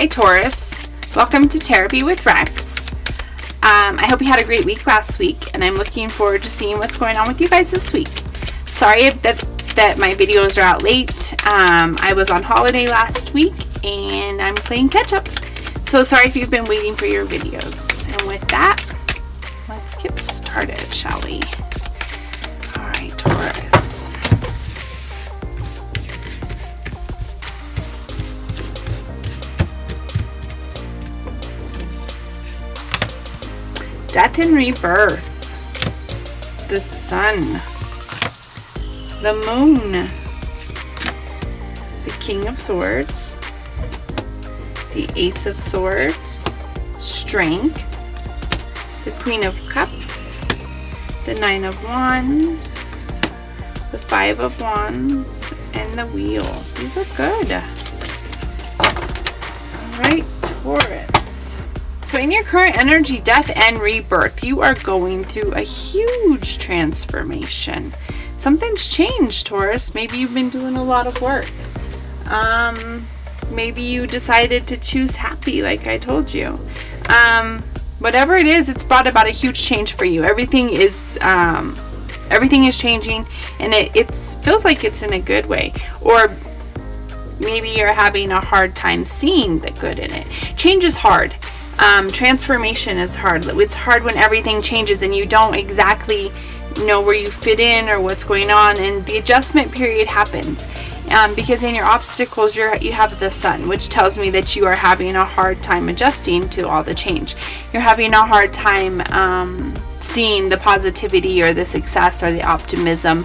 Hi Taurus, welcome to Therapy with Rex. I hope you had a great week last week, and I'm looking forward to seeing what's going on with you guys this week. Sorry that my videos are out late. I was on holiday last week and I'm playing catch up. So sorry if you've been waiting for your videos. And with that, let's get started, shall we? Alright, Taurus. Death and rebirth. The sun. The moon. The King of Swords. The Ace of Swords. Strength. The Queen of Cups. The Nine of Wands. The Five of Wands. And the Wheel. These are good. Alright, Taurus. So in your current energy, death and rebirth, you are going through a huge transformation. Something's changed, Taurus. Maybe you've been doing a lot of work. Maybe you decided to choose happy, like I told you. Whatever it is, it's brought about a huge change for you. Everything is changing, and it feels like it's in a good way. Or maybe you're having a hard time seeing the good in it. Change is hard. Transformation is hard. It's hard when everything changes and you don't exactly know where you fit in or what's going on, and the adjustment period happens because in your obstacles you have the sun, which tells me that you are having a hard time adjusting to all the change. You're having a hard time seeing the positivity or the success or the optimism.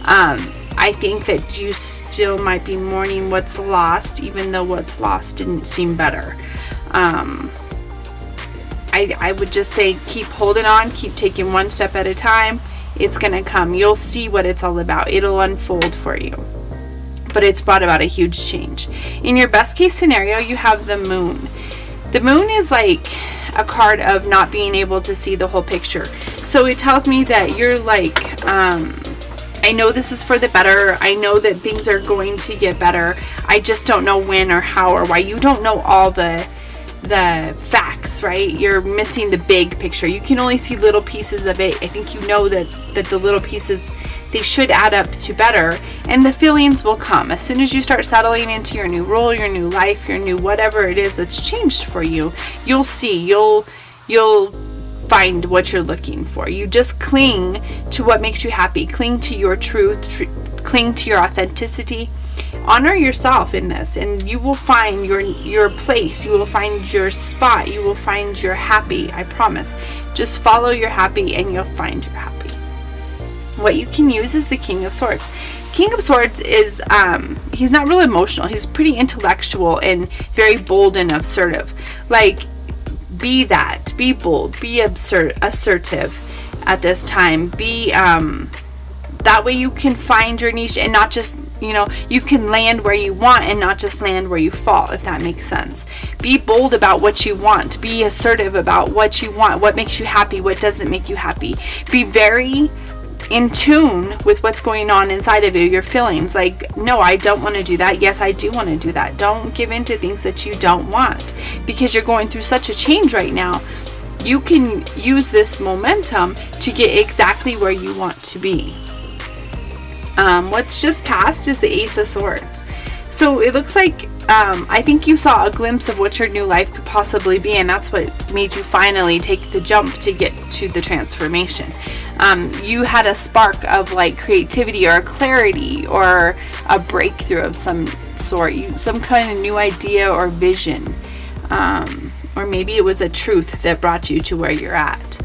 I think that you still might be mourning what's lost, even though what's lost didn't seem better. I would just say keep holding on, keep taking one step at a time. It's going to come. You'll see what it's all about. It'll unfold for you. But it's brought about a huge change. In your best case scenario, you have the moon. The moon is like a card of not being able to see the whole picture. So it tells me that you're like, I know this is for the better. I know that things are going to get better. I just don't know when or how or why. You don't know all the facts, right? You're missing the big picture. You can only see little pieces of it. I think you know that the little pieces, they should add up to better, and the feelings will come as soon as you start settling into your new role, your new life, your new whatever it is that's changed for you. You'll see, you'll find what you're looking for. You just cling to what makes you happy. Cling to your truth, cling to your authenticity. Honor yourself in this, and you will find your place. You will find your spot. You will find your happy. I promise. Just follow your happy and you'll find your happy. What you can use is the King of Swords. King of Swords is, he's not real emotional. He's pretty intellectual and very bold and assertive. Like, be that. Be bold. Be assertive at this time. Be, that way you can find your niche and not just, you can land where you want and not just land where you fall, if that makes sense. Be bold about what you want. Be assertive about what you want, what makes you happy, what doesn't make you happy. Be very in tune with what's going on inside of you, your feelings. Like, no, I don't want to do that. Yes, I do want to do that. Don't give in to things that you don't want, because you're going through such a change right now. You can use this momentum to get exactly where you want to be. What's just passed is the Ace of Swords. So it looks like, I think you saw a glimpse of what your new life could possibly be, and that's what made you finally take the jump to get to the transformation. You had a spark of like creativity or clarity or a breakthrough of some sort, some kind of new idea or vision, or maybe it was a truth that brought you to where you're at.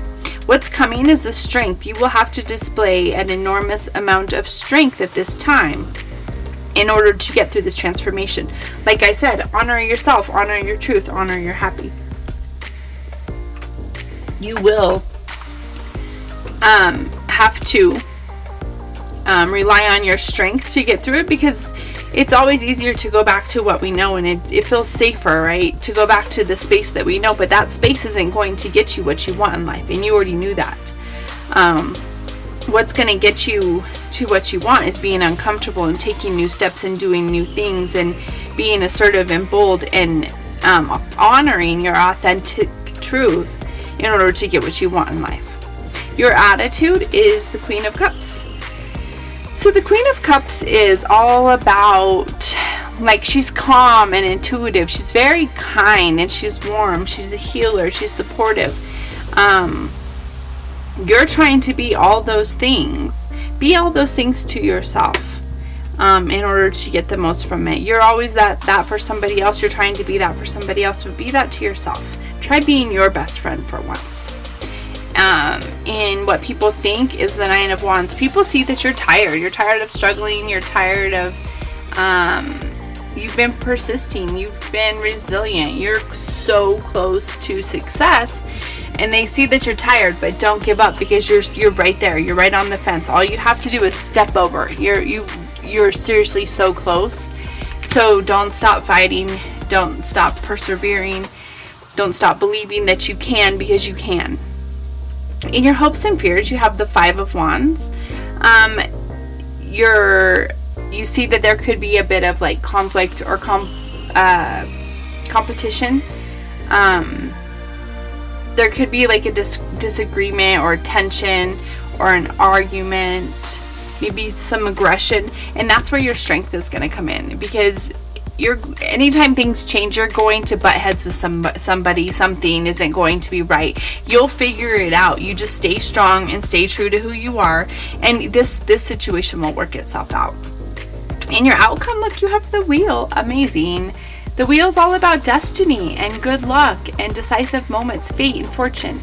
What's coming is the strength. You will have to display an enormous amount of strength at this time in order to get through this transformation. Like I said, honor yourself, honor your truth, honor your happy. You will have to rely on your strength to get through it, because it's always easier to go back to what we know, and it feels safer, right, to go back to the space that we know. But that space isn't going to get you what you want in life, and you already knew that. What's going to get you to what you want is being uncomfortable and taking new steps and doing new things and being assertive and bold and honoring your authentic truth in order to get what you want in life. Your attitude is the Queen of Cups. So the Queen of Cups is all about, like, she's calm and intuitive. She's very kind and she's warm. She's a healer. She's supportive. You're trying to be all those things. Be all those things to yourself in order to get the most from it. You're always that for somebody else. You're trying to be that for somebody else, but be that to yourself. Try being your best friend for once. And what people think is the Nine of Wands. People see that you're tired. You're tired of struggling. You're tired of, you've been persisting. You've been resilient. You're so close to success. And they see that you're tired, but don't give up, because you're right there. You're right on the fence. All you have to do is step over. You're seriously so close. So don't stop fighting. Don't stop persevering. Don't stop believing that you can, because you can. In your hopes and fears, you have the Five of Wands. You see that there could be a bit of like conflict or competition. There could be like a disagreement or tension or an argument, maybe some aggression, and that's where your strength is going to come in, because anytime things change, you're going to butt heads with somebody. Something isn't going to be right. You'll figure it out. You just stay strong and stay true to who you are, and this situation will work itself out. In your outcome, look, you have the Wheel. Amazing. The Wheel's all about destiny and good luck and decisive moments, fate and fortune,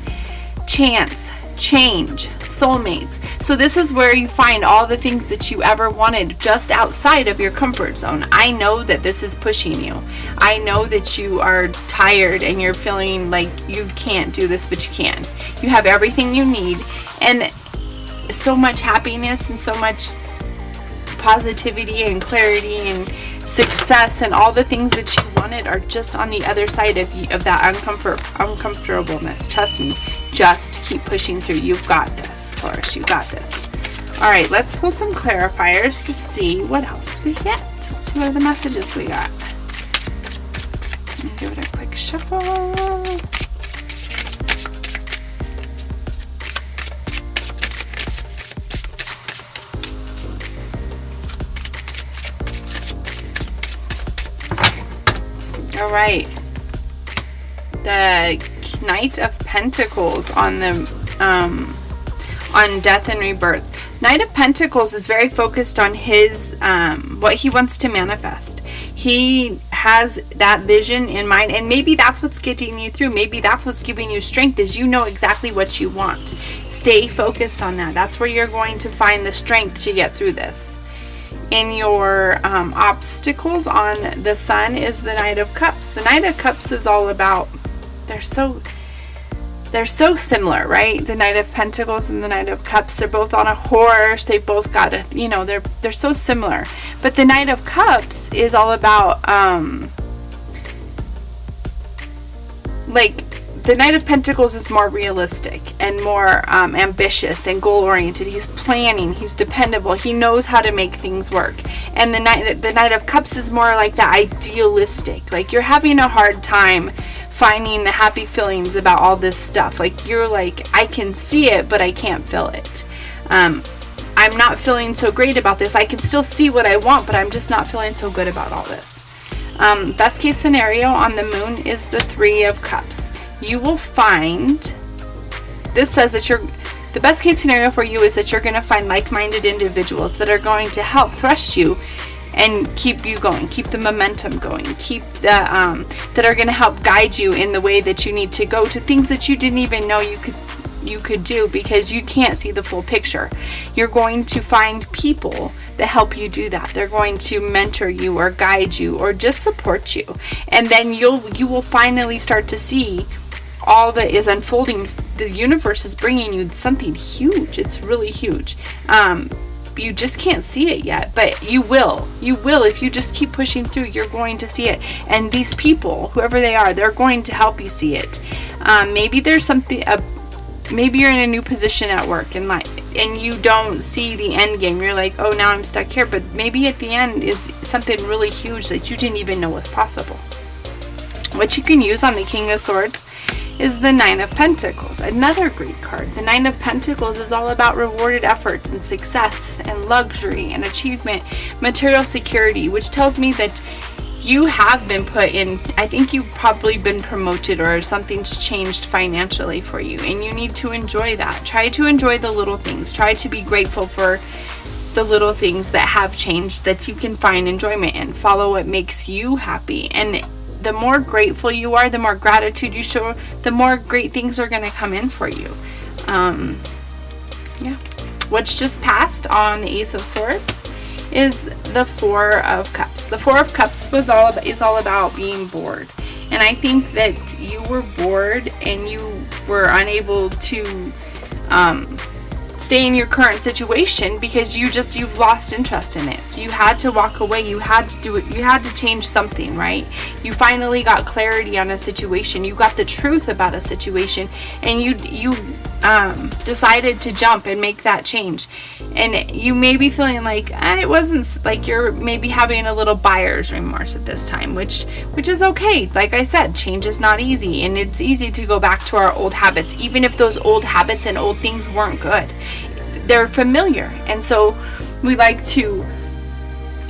chance, change, soulmates. So this is where you find all the things that you ever wanted just outside of your comfort zone. I know that this is pushing you. I know that you are tired and you're feeling like you can't do this, but you can. You have everything you need, and so much happiness and so much positivity and clarity and success, and all the things that you wanted are just on the other side of that uncomfortableness. Trust me, just keep pushing through. You've got this, Taurus. You got this. All right, let's pull some clarifiers to see what else we get. Let's see what are the messages we got. Let me give it a quick shuffle. All right, the Knight of Pentacles on the on death and rebirth. Knight of Pentacles is very focused on his what he wants to manifest. He has that vision in mind, and maybe that's what's getting you through. Maybe that's what's giving you strength, is you know exactly what you want. Stay focused on that. That's where you're going to find the strength to get through this. In your obstacles on the Sun is the Knight of Cups. The Knight of Cups is all about, they're so similar, right? The Knight of Pentacles and the Knight of Cups, they're both on a horse. They both got a, they're so similar. But the Knight of Cups is all about like, the Knight of Pentacles is more realistic and more ambitious and goal-oriented. He's planning. He's dependable. He knows how to make things work. And the Knight of Cups is more like the idealistic. Like, you're having a hard time finding the happy feelings about all this stuff. Like, you're like, I can see it, but I can't feel it. I'm not feeling so great about this. I can still see what I want, but I'm just not feeling so good about all this. Best case scenario on the Moon is the Three of Cups. You will find, this says that the best case scenario for you is that you're going to find like-minded individuals that are going to help thrust you and keep you going, keep the momentum going, keep the, that are going to help guide you in the way that you need to go to things that you didn't even know you could do, because you can't see the full picture. You're going to find people that help you do that. They're going to mentor you or guide you or just support you. And then you will finally start to see all that is unfolding. The universe is bringing you something huge. It's really huge. You just can't see it yet, but you will. If you just keep pushing through, you're going to see it. And these people, whoever they are, they're going to help you see it. Maybe there's something, maybe you're in a new position at work and you don't see the end game. You're like, oh, now I'm stuck here. But maybe at the end is something really huge that you didn't even know was possible. What you can use on the King of Swords is the Nine of Pentacles, another great card. The Nine of Pentacles is all about rewarded efforts and success and luxury and achievement, material security, which tells me that you have been put in, I think you've probably been promoted or something's changed financially for you, and you need to enjoy that. Try to enjoy the little things. Try to be grateful for the little things that have changed, that you can find enjoyment in. Follow what makes you happy. And the more grateful you are, the more gratitude you show, the more great things are going to come in for you. What's just passed on the Ace of Swords is the Four of Cups. The Four of Cups is all about being bored. And I think that you were bored and you were unable to stay in your current situation because you've lost interest in it. So you had to walk away. You had to do it. You had to change something, right? You finally got clarity on a situation. You got the truth about a situation, and you decided to jump and make that change. And you may be feeling like it wasn't, like you're maybe having a little buyer's remorse at this time, which is okay. Like I said, change is not easy, and it's easy to go back to our old habits, even if those old habits and old things weren't good. They're familiar, and so we like to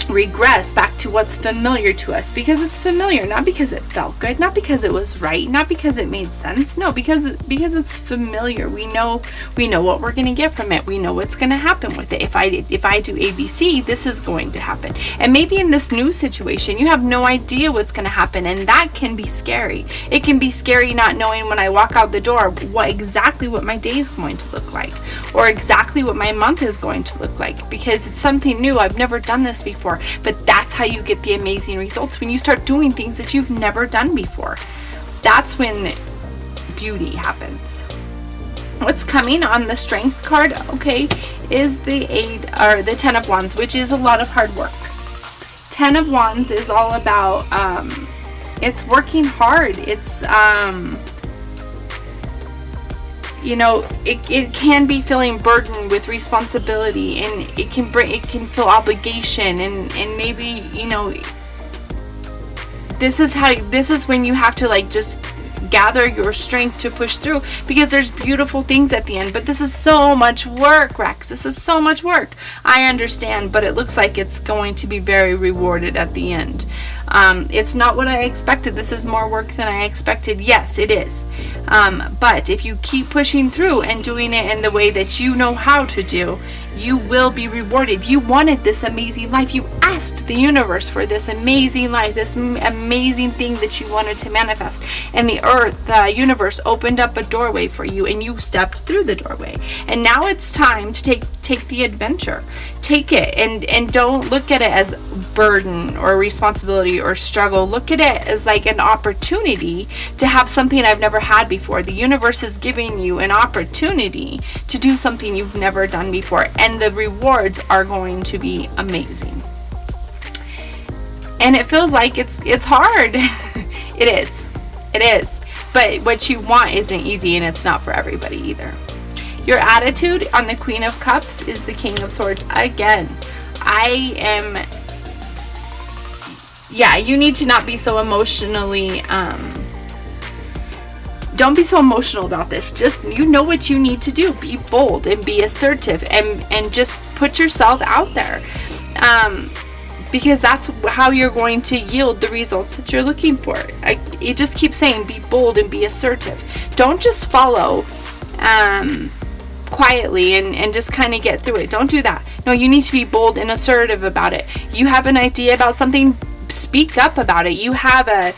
regress back to what's familiar to us because it's familiar, not because it felt good, not because it was right, not because it made sense. No, because it's familiar. We know what we're going to get from it. We know what's going to happen with it. If I do ABC, this is going to happen. And maybe in this new situation, you have no idea what's going to happen, and that can be scary. It can be scary not knowing when I walk out the door what my day is going to look like, or exactly what my month is going to look like, because it's something new. I've never done this before. But that's how you get the amazing results, when you start doing things that you've never done before. That's when beauty happens. What's coming on the Strength card, okay, is the Ten of Wands, which is a lot of hard work. Ten of Wands is all about it's working hard. It's it can be feeling burdened with responsibility, and it can feel obligation, and maybe this is when you have to just gather your strength to push through, because there's beautiful things at the end. But this is so much work, Rex. This is so much work. I understand, but it looks like it's going to be very rewarded at the end. It's not what I expected. This is more work than I expected. Yes, it is. But if you keep pushing through and doing it in the way that you know how to do, you will be rewarded. You wanted this amazing life. You asked the universe for this amazing life, this amazing thing that you wanted to manifest. And the universe opened up a doorway for you, and you stepped through the doorway. And now it's time to take the adventure. Take it, and don't look at it as burden or responsibility or struggle. Look at it as like an opportunity to have something I've never had before. The universe is giving you an opportunity to do something you've never done before, and the rewards are going to be amazing. And it feels like it's hard. It is. But what you want isn't easy, and it's not for everybody either. Your attitude on the Queen of Cups is the King of Swords. Again, you need to not be so emotionally, don't be so emotional about this. Just, you know what you need to do. Be bold and be assertive, and just put yourself out there. Because that's how you're going to yield the results that you're looking for. It just keeps saying, be bold and be assertive. Don't just follow, quietly and just kind of get through it. Don't do that. No, you need to be bold and assertive about it. You have an idea about something, speak up about it. You have I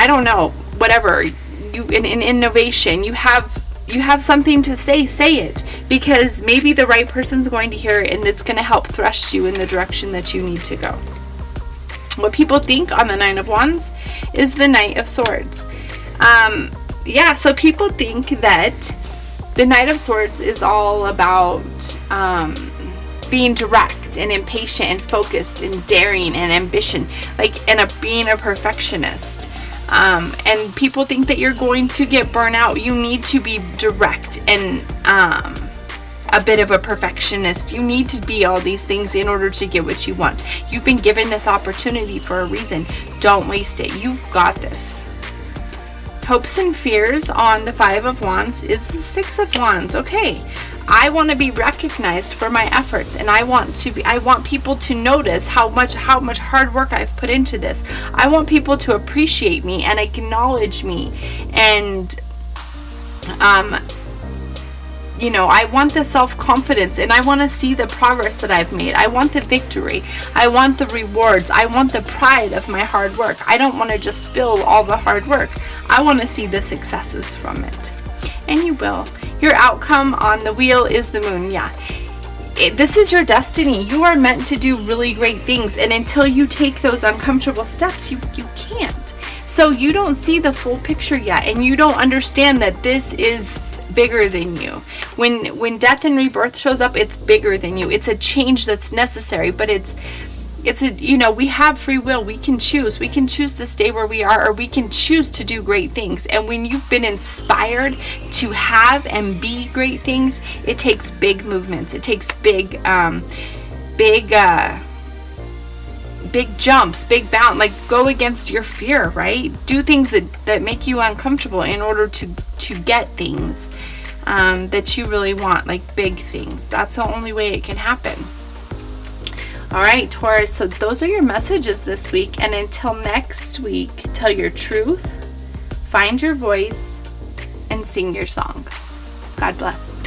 don't know, whatever, an innovation, you have something to say it, because maybe the right person's going to hear it, and it's going to help thrust you in the direction that you need to go. What people think on the Nine of Wands is the Knight of Swords. So people think that the Knight of Swords is all about being direct and impatient and focused and daring and ambition, being a perfectionist. And people think that you're going to get burnt out. You need to be direct and a bit of a perfectionist. You need to be all these things in order to get what you want. You've been given this opportunity for a reason. Don't waste it. You've got this. Hopes and fears on the 5 of Wands is the 6 of Wands. Okay, I want to be recognized for my efforts, and I want people to notice how much hard work I've put into this. I want people to appreciate me and acknowledge me, and I want the self-confidence, and I want to see the progress that I've made. I want the victory. I want the rewards. I want the pride of my hard work. I don't want to just spill all the hard work. I want to see the successes from it. And you will. Your outcome on the wheel is the moon. Yeah. This is your destiny. You are meant to do really great things, and until you take those uncomfortable steps, you can't. So you don't see the full picture yet, and you don't understand that this is bigger than you. When death and rebirth shows up, it's bigger than you. It's a change that's necessary, but we have free will. We can choose to stay where we are, or we can choose to do great things. And when you've been inspired to have and be great things, it takes big movements. It takes big jumps, big bound, like go against your fear, right? Do things that make you uncomfortable in order to get things that you really want, like big things. That's the only way it can happen. All right, Taurus, so those are your messages this week. And until next week, tell your truth, find your voice, and sing your song. God bless.